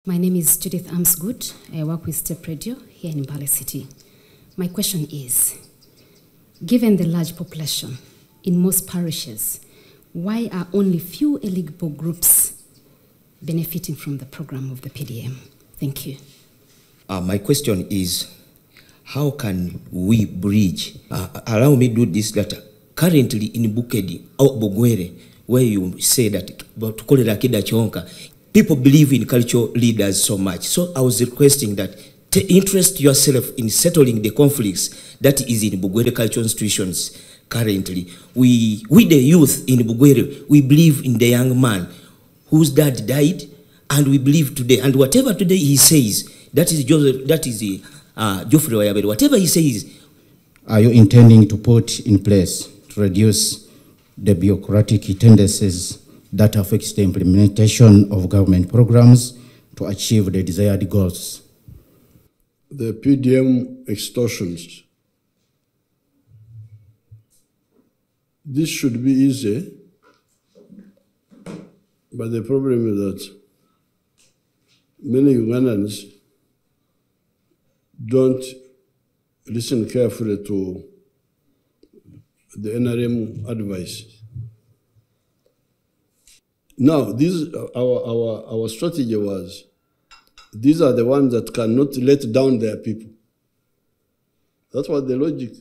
My name is Judith Amsgood. I work with Step Radio here in Mbale City. My question is, given the large population in most parishes, why are only few eligible groups benefiting from the program of the PDM? Thank you. My question is, how can we bridge? Allow me to do this that currently in Bukedi or Bogwere, where you say that people believe in cultural leaders so much. So I was requesting that to interest yourself in settling the conflicts that is in Bugwere cultural institutions currently. We the youth in Bugwere, we believe in the young man whose dad died, and we believe today, and whatever today he says, that is Geoffrey Wayabere, whatever he says. Are you intending to put in place to reduce the bureaucratic tendencies that affects the implementation of government programs to achieve the desired goals? The PDM extortions. This should be easy, but the problem is that many Ugandans don't listen carefully to the NRM advice. Now, our strategy was, these are the ones that cannot let down their people. That's what the logic.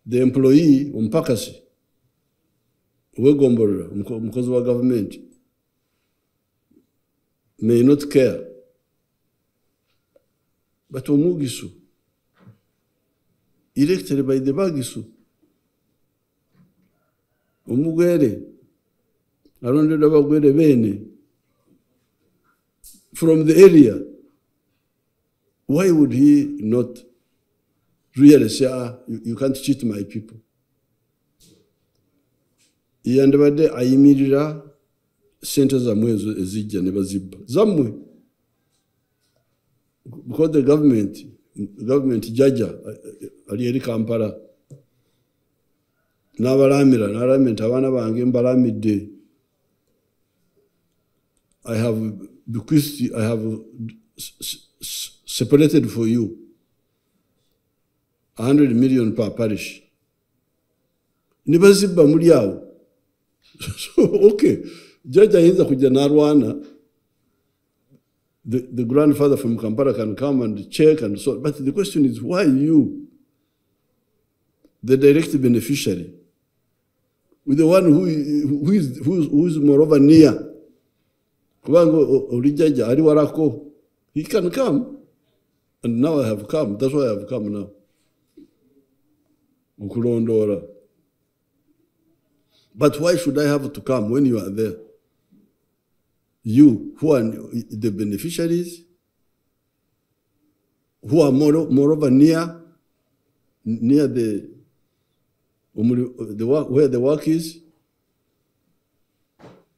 The employee, umpakasi, wegomborera, mukozi wa government, may not care. But omugisu, elected by the bagisu, omugwere, arondera abagwere bene, from the area. Why would he not really say, you can't cheat my people? Yandabade ayimirira sente zamwe ezijja ne bazibba zamwe, because the government jaja ali eri Kampala n'abalamira abaana bange mbalamidde. I have bequeathed, I have separated for you 100 million per parish. Nibazibba muri awo. So, okay. Judge ayinza kujja narwana. The grandfather from Kampala can come and check and so on. But the question is, why you, the direct beneficiary, with the one who is moreover near? He can come. And now I have come. That's why I have come now. But why should I have to come when you are there? You, who are the beneficiaries, who are moreover near the work, where the work is.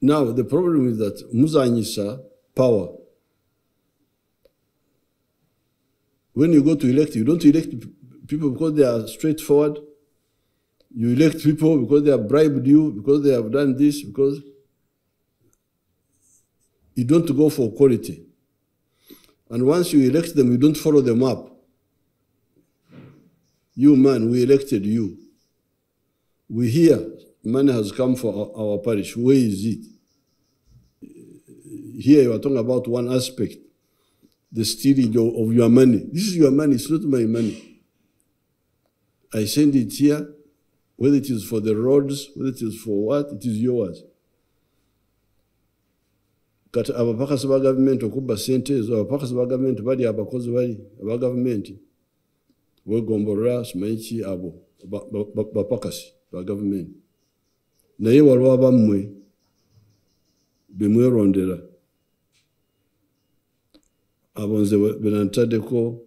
Now, the problem is that muzanyisa power. When you go to elect, you don't elect people because they are straightforward. You elect people because they have bribed you, because they have done this, because you don't go for quality. And once you elect them, you don't follow them up. You, man, we elected you. We hear money has come for our parish. Where is it? Here you are talking about one aspect, the stealing of your money. This is your money, it's not my money. I send it here, whether it is for the roads, whether it is for what, it is yours. Kati abapakasi ba government okubba sente ezo, abapakasi ba government bali abakozi bali aba government wegomborera simanyi abo bapakasi ba government. Naye waliwo abammwe bemwerondera abonze benantaddeko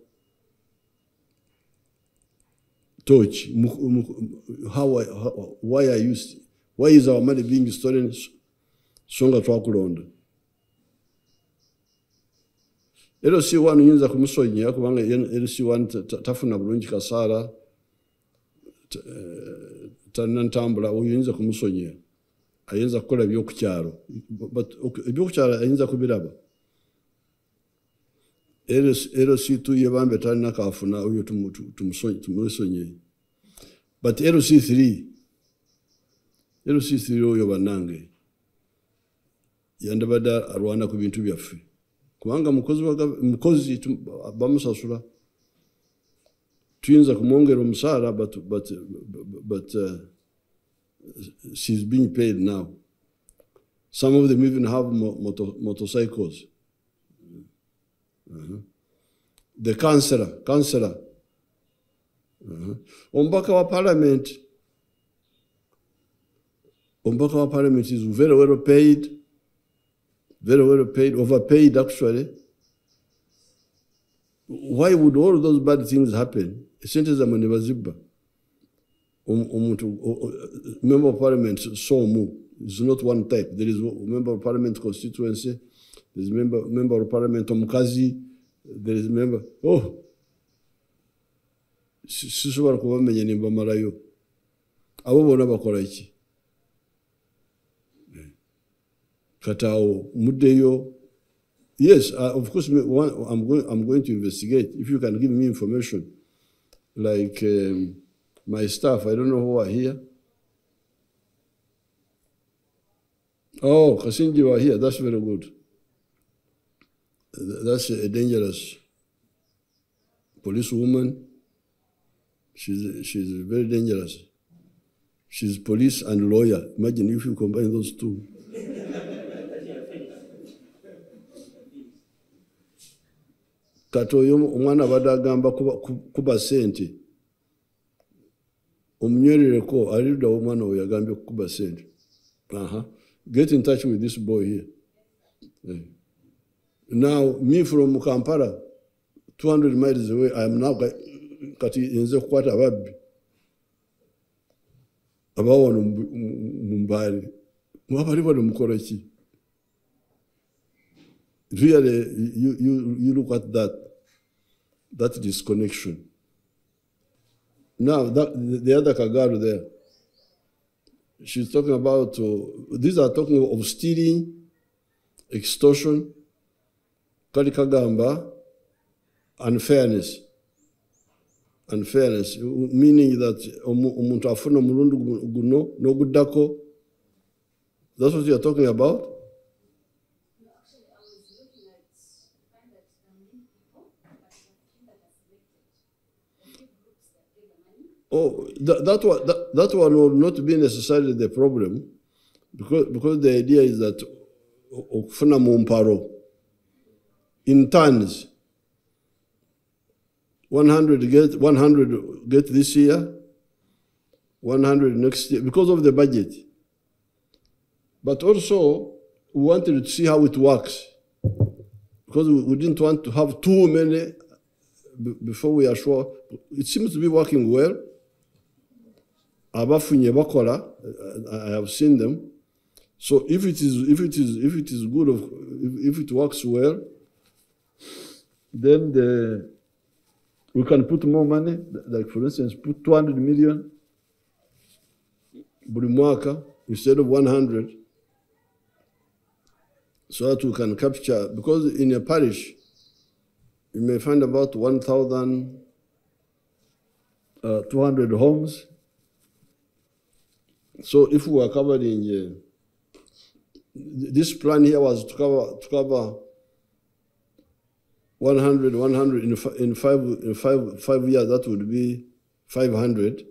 torch. Why is our money being stolen? Songa twakulonda. LC1 yinza kumusonyera kubanga LC1 tafuna bulungi kasaala tanantambula, oyinza kumusonyera. Ayinza kukola ebyokukyalo, but ebyokukyalo ayinza kubiraba. LC2 yebambe talina kafuna oyo tumusonye. But LC3 oyo banange yandabadde arwana ku bintu byaffe. Kubanga mukozi bamusasula. Tuyinza kumwongera omusaala but she's being paid now. Some of them even have motorcycles. The councillor. Ombaka wa parliament is very well paid, overpaid actually. Why would all those bad things happen? Sente za mwenye bazibba. Member of parliament somu is not one type. There is member of parliament constituency. There is member of parliament omukazi. There is member. Oh, sisobola kubamenya nimba malayo. Abo bona bakola iki? Katao mudeyo. Yes, of course. I'm going to investigate. If you can give me information, like my staff, I don't know who are here. Oh, Kasinji were here. That's very good. That's a dangerous policewoman. She's very dangerous. She's police and lawyer. Imagine if you combine those two. Katoyo omwana badagamba kuba sente. Omnywerereko alida omwana oyo yagambye kuba sente. Get in touch with this boy here. Yeah. Now, me from Kampala, 200 miles away, I am now kati inze kukwata ababbi. Abawano mumbali. Mwabali wano mukora ki? Really, you look at that disconnection. Now, the other Kagaru there, she's talking about, these are talking of stealing, extortion, Kalikagamba, unfairness. Unfairness, meaning that omuntu afuna mulundu guno no gudako. That's what you are talking about? Oh, that one will not be necessarily the problem, because the idea is that okufuna mumparo in tons. 100 get this year, 100 next year, because of the budget. But also, we wanted to see how it works, because we didn't want to have too many before we are sure. It seems to be working well. Abafunye bakola, I have seen them. So if it is good, if it works well, then we can put more money. Like for instance, put 200 million buli mwaka instead of 100, so that we can capture. Because in a parish, you may find about 1,200 homes. So if we are covering, this plan here was to cover 100 in five years. That would be 500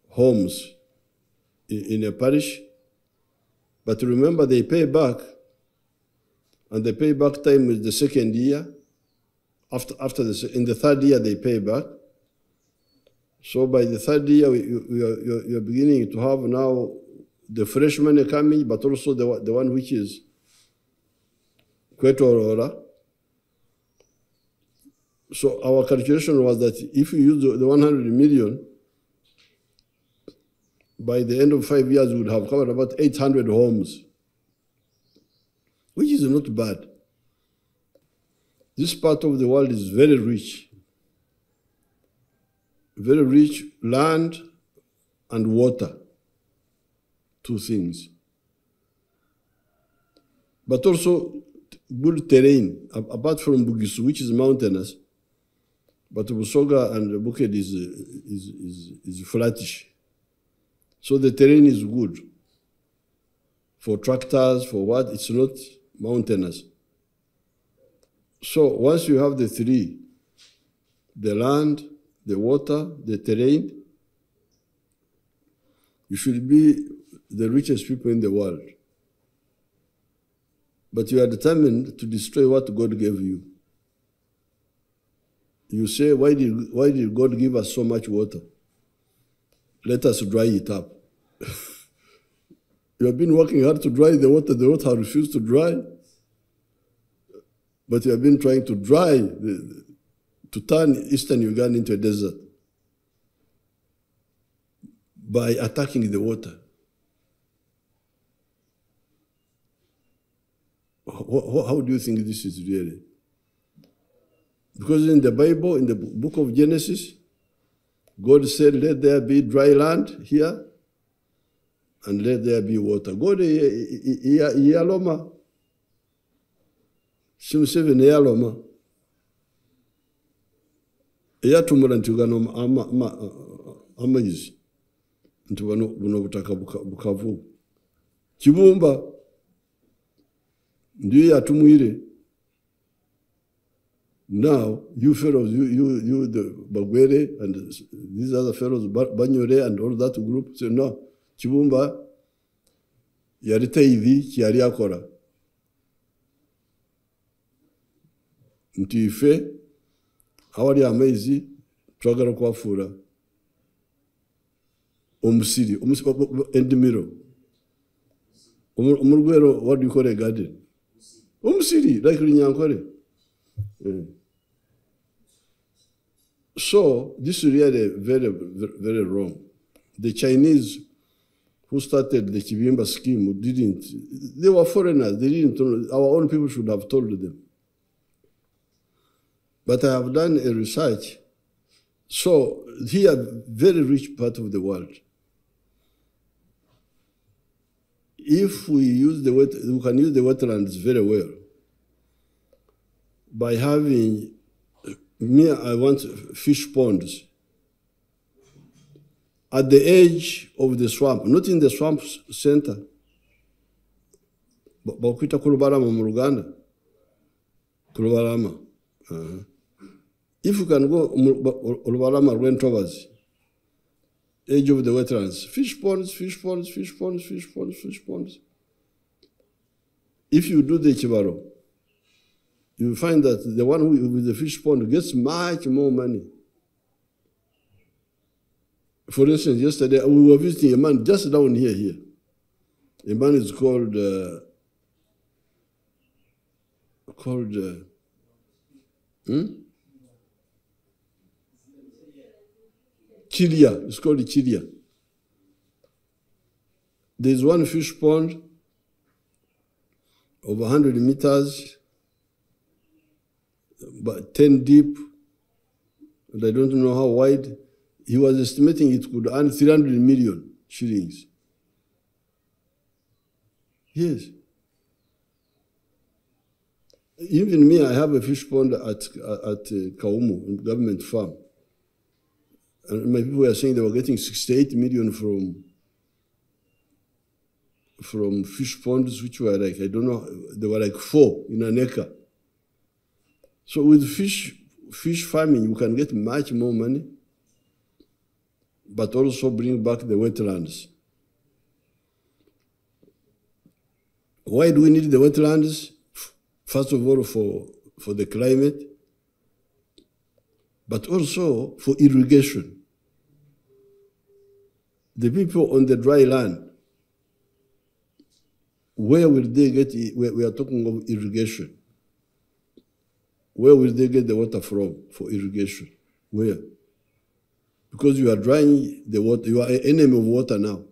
homes in a parish. But remember, they pay back, and the payback time is the second year. In the third year, they pay back. So by the third year, you're beginning to have now the fresh money coming, but also the one which is Kwetorora. So our calculation was that if you use the 100 million, by the end of 5 years, we would have covered about 800 homes, which is not bad. This part of the world is very rich. Very rich land and water, two things. But also, good terrain, apart from Bugisu, which is mountainous, but Busoga and Buked is flattish. So the terrain is good. For tractors, for what? It's not mountainous. So once you have the three, the land, the water, the terrain, you should be the richest people in the world. But you are determined to destroy what God gave you. You say, why did God give us so much water? Let us dry it up. You have been working hard to dry the water refused to dry. But you have been trying to to turn eastern Uganda into a desert by attacking the water. How do you think this is really? Because in the Bible, in the book of Genesis, God said, let there be dry land here, and let there be water. God, Yaloma. Simuseveni Yaloma. Yatumula ntugano amaizi. Ntubano buno butaka bukavu. Kibumba. Ndiye yatumwire. Now, you fellows, you the Bagwere and these other fellows, Banyore and all that group, say, no, Chibumba, yarite hivi, chiari akora. Ntife, hawari amezi, twagara kwafura. Omusiri, endimiro. Umurugwero, what do you call a garden? Omusiri, like Rinyankore. So, this is really very, very wrong. The Chinese who started the Chibimba scheme they were foreigners, they didn't know, our own people should have told them. But I have done a research. So, here, very rich part of the world. If we can use the wetlands very well by having, I want fish ponds at the edge of the swamp, not in the swamp center. Bakwita Kulubalama mu Uganda. Kulubalama. If you can go Kulubalama Rwentovers, edge of the wetlands, fish ponds, fish ponds, fish ponds, fish ponds, fish ponds. If you do the Chibaro, you will find that the one who with the fish pond gets much more money. For instance, yesterday we were visiting a man just down here. A man is called Chilia. It's called Chilia. There's one fish pond of 100 meters, but 10 deep, and I don't know how wide. He was estimating it could earn 300 million shillings. Yes. Even me, I have a fish pond at Kaumu, government farm. And my people were saying they were getting 68 million from fish ponds, which were like, I don't know, they were like 4 in an acre. So with fish farming, you can get much more money, but also bring back the wetlands. Why do we need the wetlands? First of all, for the climate, but also for irrigation. The people on the dry land, where will they get, we are talking of irrigation. Where will they get the water from for irrigation? Where? Because you are drying the water, you are an enemy of water now.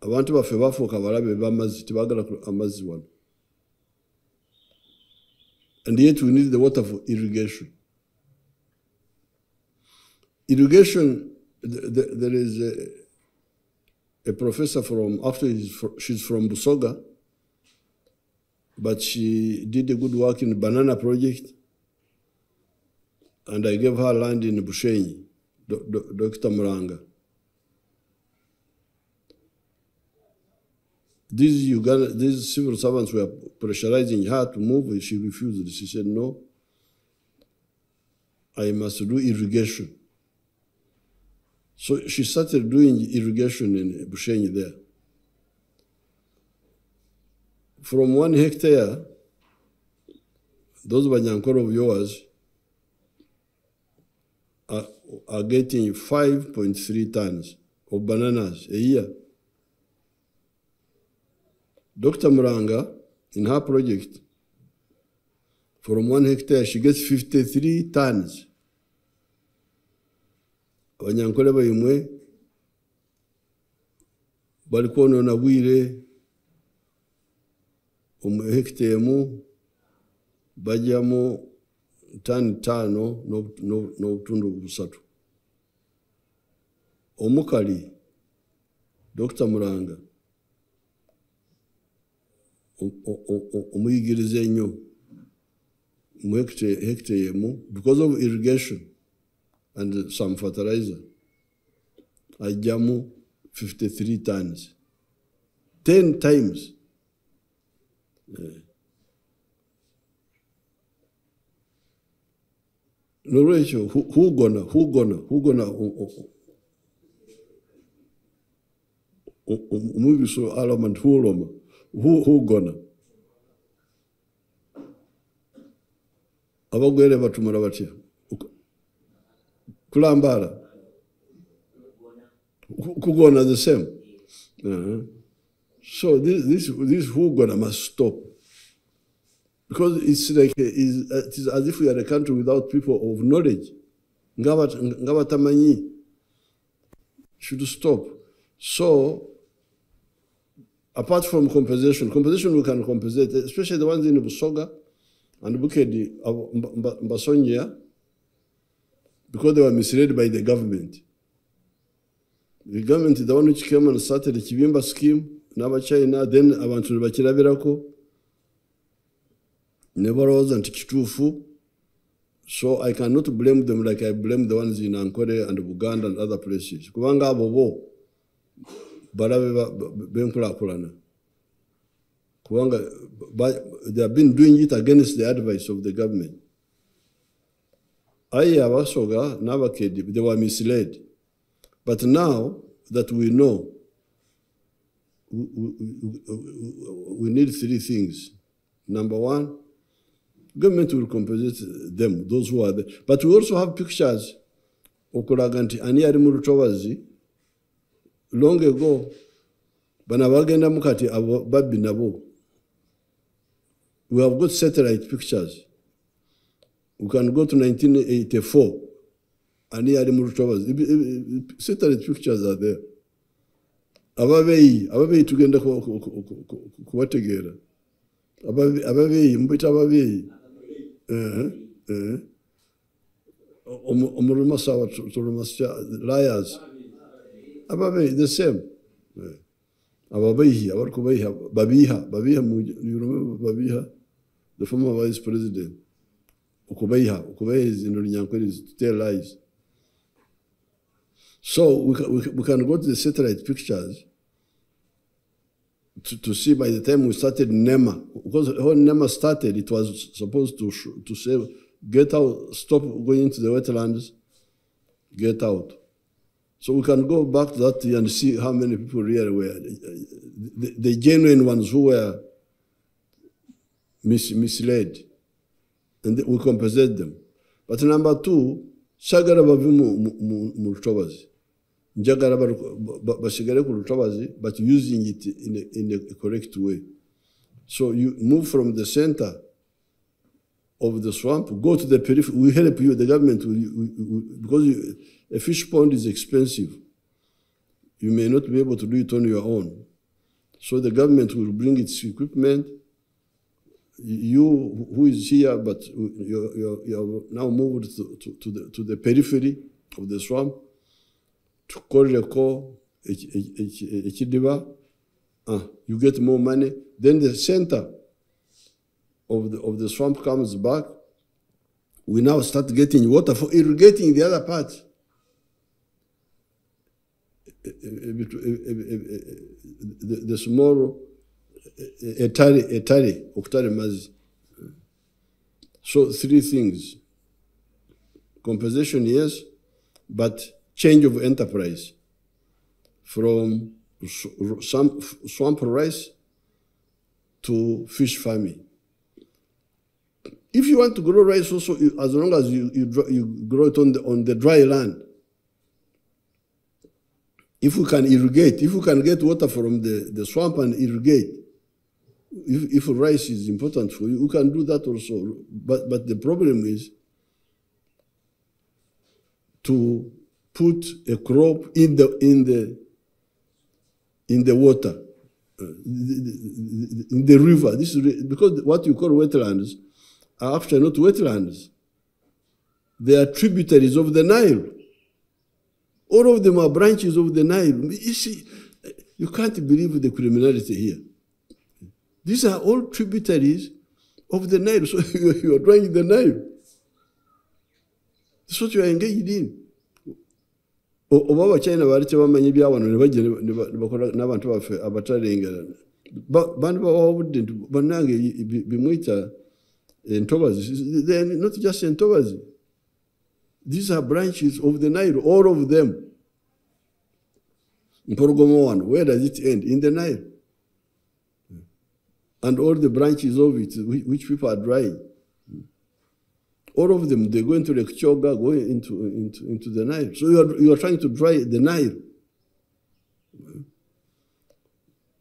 Abantu baffe bafuuka balabe b'amazzi tebagala amazzi wano. And yet we need the water for irrigation. Irrigation, there is a professor she's from Busoga. but she did a good work in the banana project, and I gave her land in Bushenyi, Dr. Muranga. These civil servants were pressurizing her to move. She refused. She said, no, I must do irrigation. So she started doing irrigation in Bushenyi there. From 1 hectare, those Banyankoro of yours are getting 5.3 tons of bananas a year. Dr. Muranga, in her project, from 1 hectare, she gets 53 tons. Abanyankole bayimwe bali kwonona bwire hectare mu bajyamo tani 5 n'obutundu 3. Omukali Dr. Muranga omuyigiriza ennyo mu hectare mu, because of irrigation and some fertilizer, ajjamu 53 tons, 10 times. Norwecho, who gonna umugiso alamant who gonna abagwere batumara batya kulambala kugona the same. So this who gonna must stop, because it's like it is as if we are a country without people of knowledge. Ngabatamanyi should stop. So apart from compensation we can compensate, especially the ones in Busoga and Bukedi, Mbasonya, because they were misled by the government. The government is the one which came and started the Chibimba scheme, Nava China, then abantu bakirabirako, never was anti-kitufu. So I cannot blame them like I blame the ones in Ankole and Uganda and other places. Kubanga abobo barabe benkulakulana. Kubanga they have been doing it against the advice of the government. Abasoga n'abakedi, they were misled. But now that we know, we need 3 things. Number 1, government will compensate them, those who are there. But we also have pictures. Okulaganti ani ari mu Rutobazi long ago. Bana bagenda mukati abo babbi nabo. We have got satellite pictures. We can go to 1984. Ani ari mu Rutobazi. Satellite pictures are there. Ababeyi tugenda kubategeera. Ababeyi mbita ababeyi. Liars. Ababeyi, the same. Ababeyi, Babiha, you remember Babiha, the former vice president. Ukubeyiha is in Runyankwe is to tell lies. So we can go to the satellite pictures to see by the time we started NEMA, because when NEMA started, it was supposed to say, get out, stop going into the wetlands, get out. So we can go back to that and see how many people really were, the genuine ones who were misled, and we compensate them. But number 2, Shagara bavimu mu Rutobazi. Njagara basigare ku Rutobazi, but using it in a correct way. So you move from the center of the swamp, go to the periphery. We help you, the government, because a fish pond is expensive. You may not be able to do it on your own. So the government will bring its equipment. You who is here, but you're now moved to the periphery of the swamp, to Koreko, Echidiba, you get more money. Then the center, of the swamp comes back, we now start getting water for irrigating the other part. The small etari mazi. So 3 things. Compensation, yes, but change of enterprise from swamp rice to fish farming. If you want to grow rice also, as long as you grow it on the dry land, if we can irrigate, if we can get water from the swamp and irrigate, if rice is important for you, we can do that also. But the problem is to put a crop in the water, in the river. This is because what you call wetlands are actually not wetlands. They are tributaries of the Nile. All of them are branches of the Nile. You see, you can't believe the criminality here. These are all tributaries of the Nile. So you are drawing the Nile. That's what you are engaged in. Oba China barite bamenye byabano ne bagene bakora nabantu bafe abatarengera. Bantu bawudde banange bimwita entobazi. They are not just entobazi. These are branches of the Nile, all of them. Mporogomo one, where does it end? In the Nile. And all the branches of it, which people are drying. All of them, they go into Lake Choga, go into the Nile. So you are trying to dry the Nile.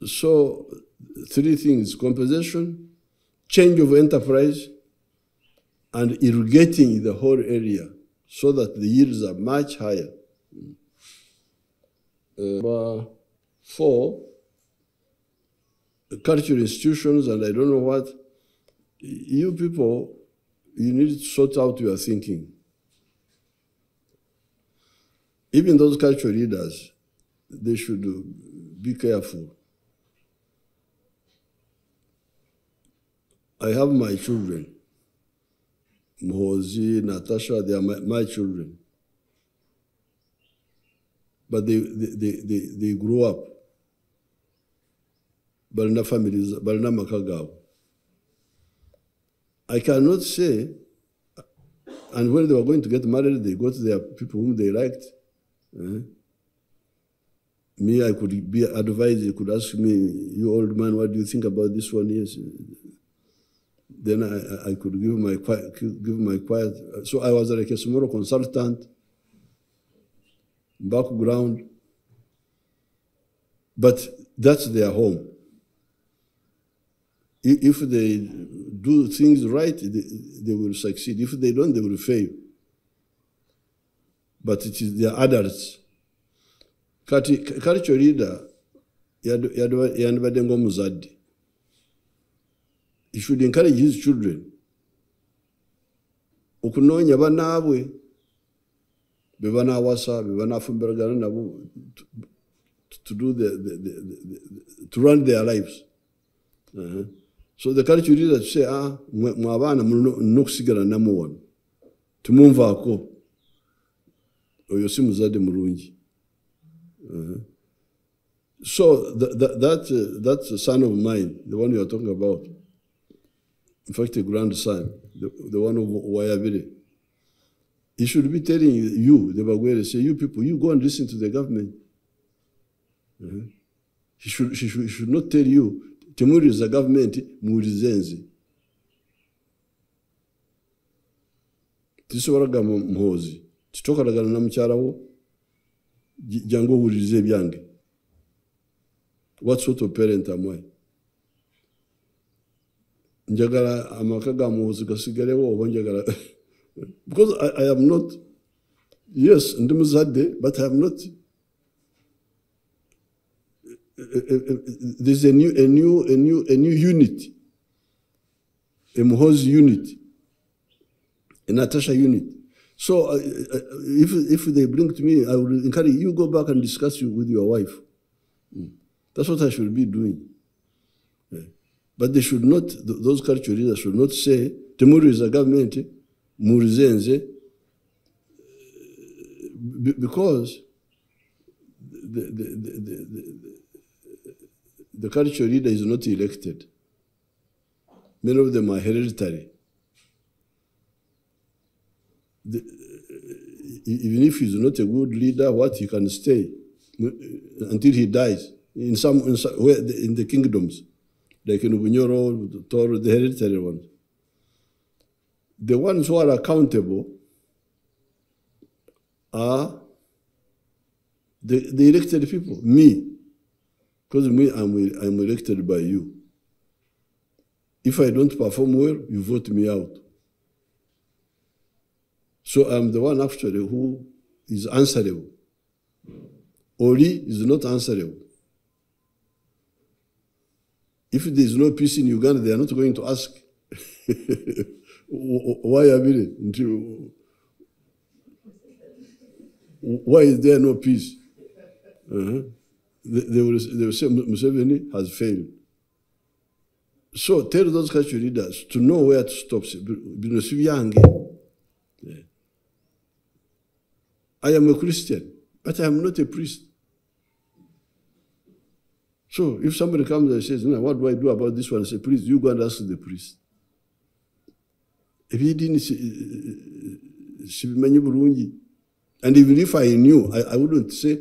So 3 things: compensation, change of enterprise, and irrigating the whole area so that the yields are much higher. 4, cultural institutions, and I don't know what. You people, you need to sort out your thinking. Even those cultural leaders, they should be careful. I have my children. Mohozi, Natasha, they are my children. But they grow up. Balna families, Balna Makagao. I cannot say, and when they were going to get married, they got their people whom they liked. Me, I could be advised, they could ask me, you old man, what do you think about this one? Yes. Then I could give my quiet. So I was like a small consultant, background, but that's their home. If they do things right, they will succeed. If they don't, they will fail. But it is their adults. Culture leader, yanbadengo muzadi. He should encourage his children. Okunonya banabwe, bebana wasa, bebana fumberagana nabu, to do to run their lives. So the culture leaders say, mwabana munokusigala namuwano. Tumumvaako. Oyo si muzade mulungi. So that son of mine, the one you are talking about, in fact, a grandson, the one of Wayabiri, he should be telling you, the Bagwere, say, you people, you go and listen to the government. He should not tell you, Timuriza government, Murizenzi. Tiswaraga Mhozi. Titokaraga na mcharawo, jango urize byange. What sort of parent am I? Njagala amakaga Mhozi kasigarewo wanjagala. Because I am not, yes, ndimuzade, but I am not. There's a new unit, a Mhozi unit, a Natasha unit. So if they bring to me, I will encourage you, go back and discuss with your wife. That's what I should be doing. But they should not, those cultural leaders should not say, Temuru is a government, Murizenze, because the cultural leader is not elected. Many of them are hereditary. Even if he's not a good leader, he can stay until he dies in the kingdoms, like in Bunyoro, Toro, the hereditary ones. The ones who are accountable are the elected people, me. Because me, I'm elected by you. If I don't perform well, you vote me out. So I'm the one actually who is answerable. Ori is not answerable. If there is no peace in Uganda, they are not going to ask, why is there no peace? They will say Museveni has failed. So tell those cultural leaders to know where to stop. I am a Christian, but I am not a priest. So if somebody comes and says, what do I do about this one? I say, please, you go and ask the priest. If he didn't, and even if I knew, I wouldn't say,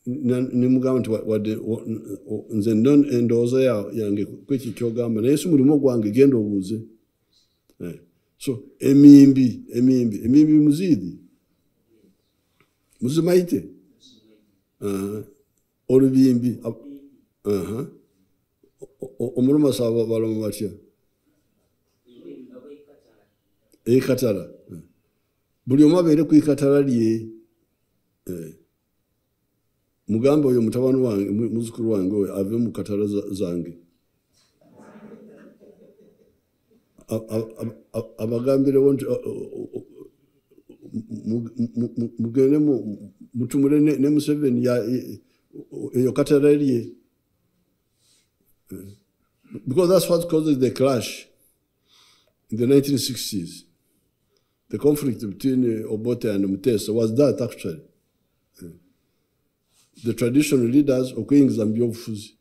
nze endowooza yange kweki kyogamba naye si mulimu gwange genda obuuze. So emimbi muziidi muzimaite olubimbi omuluma saba baloma batya ekatala buli omu abeere ku ikatala lye. Mugamba oyo mutabani wange muzukuru wange oyo ave mu katala zange abagambirewo nti mugende mutumule ne Museveni eyo katala lye, because that's what caused the clash in the 1960s. The conflict between Obote and Mutesa was that actually. The traditional leaders okwingi Zambia obufuzi.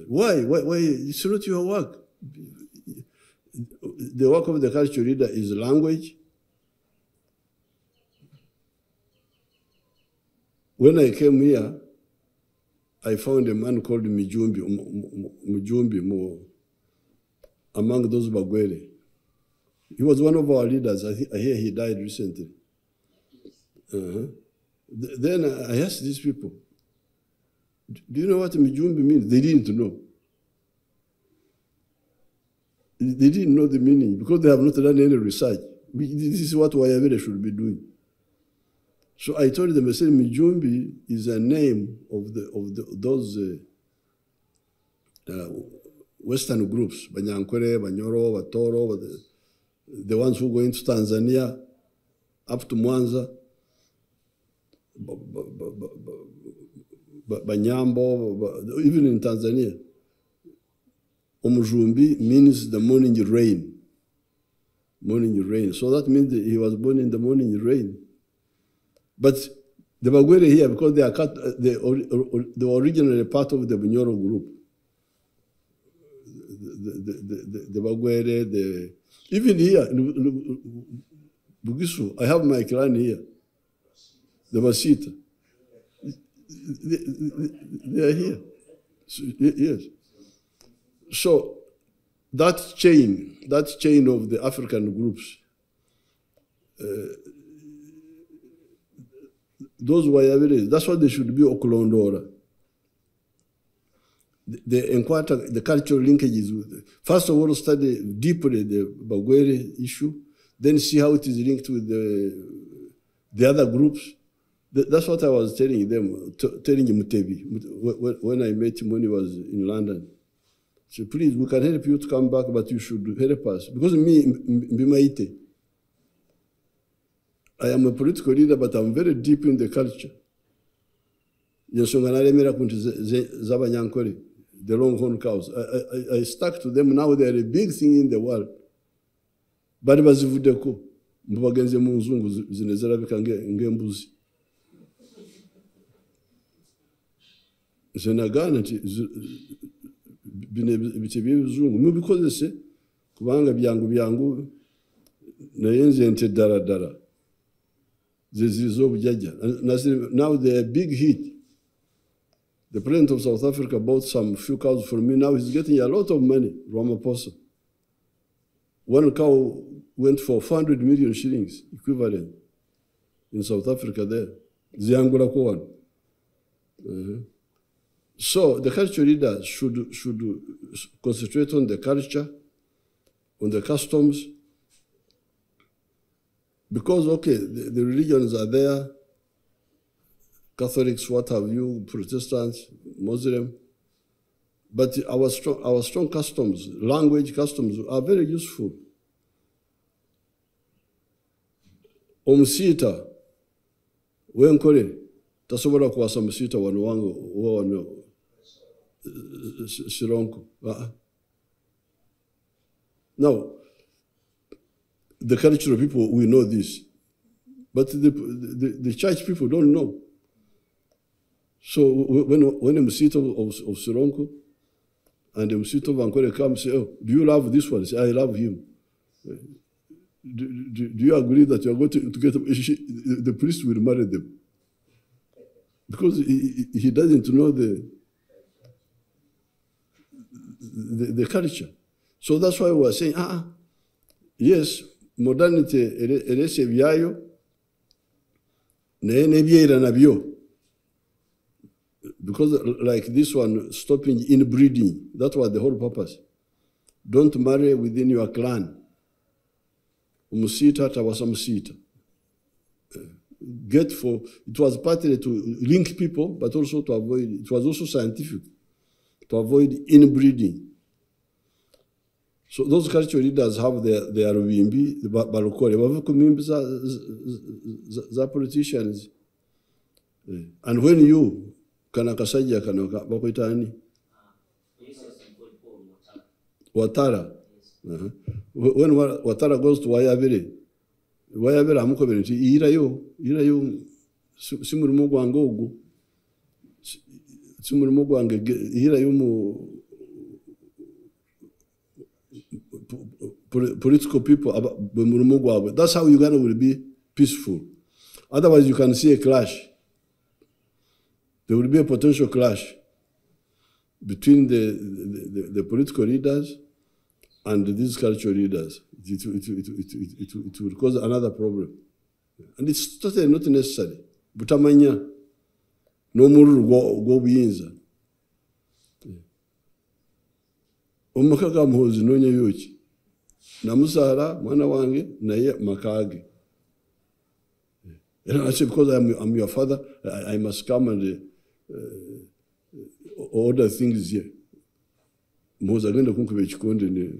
Why? It's not your work. The work of the cultural leader is language. When I came here, I found a man called Mujumbi among those Bagwere. He was one of our leaders. I hear he died recently. Then I asked these people, do you know what Mijumbi means? They didn't know. They didn't know the meaning because they have not done any research. This is what Wayavere should be doing. So I told them, I said, Mijumbi is a name of those Western groups, Banyankore, Banyoro, Batoro, the ones who go into Tanzania, up to Mwanza, Banyambo, even in Tanzania. Omujumbi means the morning rain. Morning rain. So that means that he was born in the morning rain. But the Bagwere here, because they are they were originally part of the Bunyoro group. The Bagwere, even here, Bugisu, I have my clan here. The Masita. They are here. So, yes. So that chain of the African groups, those Wayavere, that's what they should be Okulondora. The cultural linkages. First of all, study deeply the Bagwere issue, then see how it is linked with the other groups. That's what I was telling them, telling Mutebi when I met him when he was in London. So please, we can help you to come back, but you should help us. Because me, Mbimaite, I am a political leader, but I'm very deep in the culture. the longhorn cows. I stuck to them. Now they are a big thing in the world. Bari bazivudeko mbagenze mu nzungu zinezerabika ngembuzi. Zenagana nti bice by'ibizungu mubikozese kubanga byangu nayenze nte dara zizo bujaja. Now they are a big hit. The president of South Africa bought some few cows for me. Now he's getting a lot of money, Ramaphosa. One cow went for 400 million shillings equivalent in South Africa there. Ziangula Kowan. So the culture leaders should concentrate on the culture, on the customs, because, okay, the religions are there, Catholics, what have you, Protestants, Muslim, but our strong customs, language customs are very useful. Omusita, wenkore, tasobola kuwasa musita wano wangu wano Sironko. Now, the cultural people, we know this, but the church people don't know. So when a Musito of Sironko and the Musito of Ankore come say, oh, do you love this one? Say, I love him. Do you agree that you are going to get the priest will marry them? Because he doesn't know the culture. So that's why we are saying, yes, modernity erese byayo nebyera nabyo. Because like this one, stopping inbreeding, that was the whole purpose. Don't marry within your clan. Umusita tawasa musita. It was partly to link people, but also to avoid, it was also scientific, to avoid inbreeding. So those cultural leaders have their wimbi, the barokore, bavukumimbi za politicians. And when you, kanakasajja kanaka, bakoitani? Watara. When Watara goes to Wayabere amukobere nti irayo simurimo gwange ogwo simurimo gwange irayo mu political people murimo gwawe. That's how Uganda will be peaceful. Otherwise you can see a clash. There will be a potential clash between the political leaders and these cultural leaders. It will cause another problem. And it's totally not necessary. Butamanya, no mururu go biyinza. Omukaka muhozi nonya yoki. Namusara, mwana wange, naye makage. And I say, because I'm your father, I must come and order things here. Muhozi agenda kunkube chikonde ne.